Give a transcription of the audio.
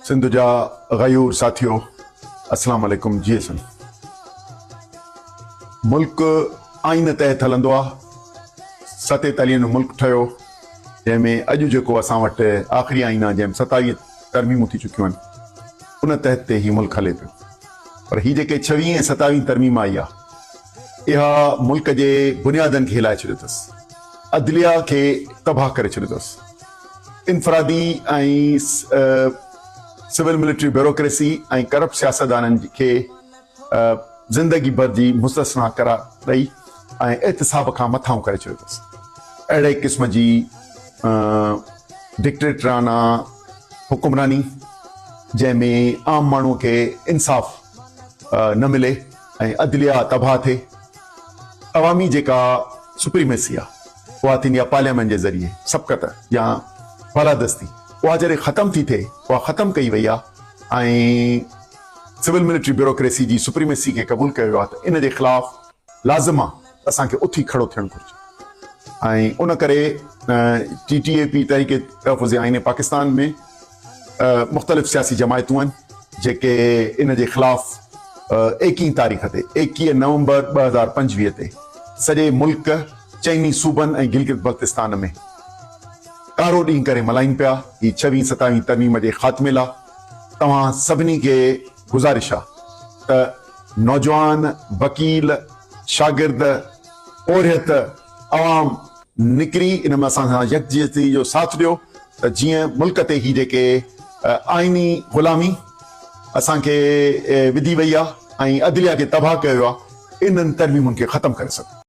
सिंध जा गयूर साथियों, अस्सलाम वालेकुम। जी सन मुल्क आइन तहत हलंदो आहे। 47 जो मुल्क ठहियो, जंहिंमें अॼु जेको असां वटि आख़िरी आइन आहे, जंहिंमें 27 तरमीमूं थी चुकियूं आहिनि, उन तहत ते ही मुल्क हले पियो। पर ही जेके 26 ऐं 27 तरमीम आई आहे, इहा मुल्क जे बुनियादनि खे हिलाए छॾियो अथसि, अदलिया खे तबाह करे छॾियो अथसि। इनफरादी ऐं सिविल मिलिट्री ब्यूरोक्रेसी ऐं करप्ट सियासतदाननि खे ज़िंदगी भर जी मुस्तस्ना करार ॾेई ऐं एहतिसाब खां मथां करे छॾियो अथसि। अहिड़े क़िस्म जी डिक्टेटराना हुकुमरानी, जंहिंमें आम माण्हूअ खे इंसाफ़ न मिले ऐं अदलिया तबाह थिए। अवामी जेका सुप्रीमेसी आहे, उहा थींदी आहे पार्लियामेंट जे ज़रिए, सबक़त या बालादस्ती। उहा जॾहिं ख़तमु थी थिए, उहा ख़तमु कई वई आहे ऐं सिविल मिलिट्री ब्यूरोक्रेसी जी सुप्रीमेसी खे क़बूल कयो आहे। त इन जे ख़िलाफ़ लाज़िम आहे असांखे उथी खड़ो थियणु घुरिजे। ऐं उन करे TTAP तरीक़े तहफ़ुज़ आइन पाकिस्तान में मुख़्तलिफ़ सियासी जमायतूं आहिनि, जेके इन जे ख़िलाफ़ 21 तारीख़ ते 21 नवंबर 2025 ते सॼे मुल्क, चइनी सूबनि ऐं गिलगित बल्तिस्तान में कारो ॾींहुं करे मल्हाइनि पिया ही 26-27 तरमीम जे ख़ात्मे लाइ। तव्हां सभिनी खे गुज़ारिश आहे त नौजवान, वकील, शागिर्द, ओरियत, अवाम निकिरी इन में असां सां यकजहती जो साथ ॾियो, त जीअं मुल्क ते ही जेके आइनी ग़ुलामी असांखे विधी वई आहे ऐं अदलिया खे तबाह कयो आहे, इन्हनि तरमीमुनि खे ख़तमु करे सघूं।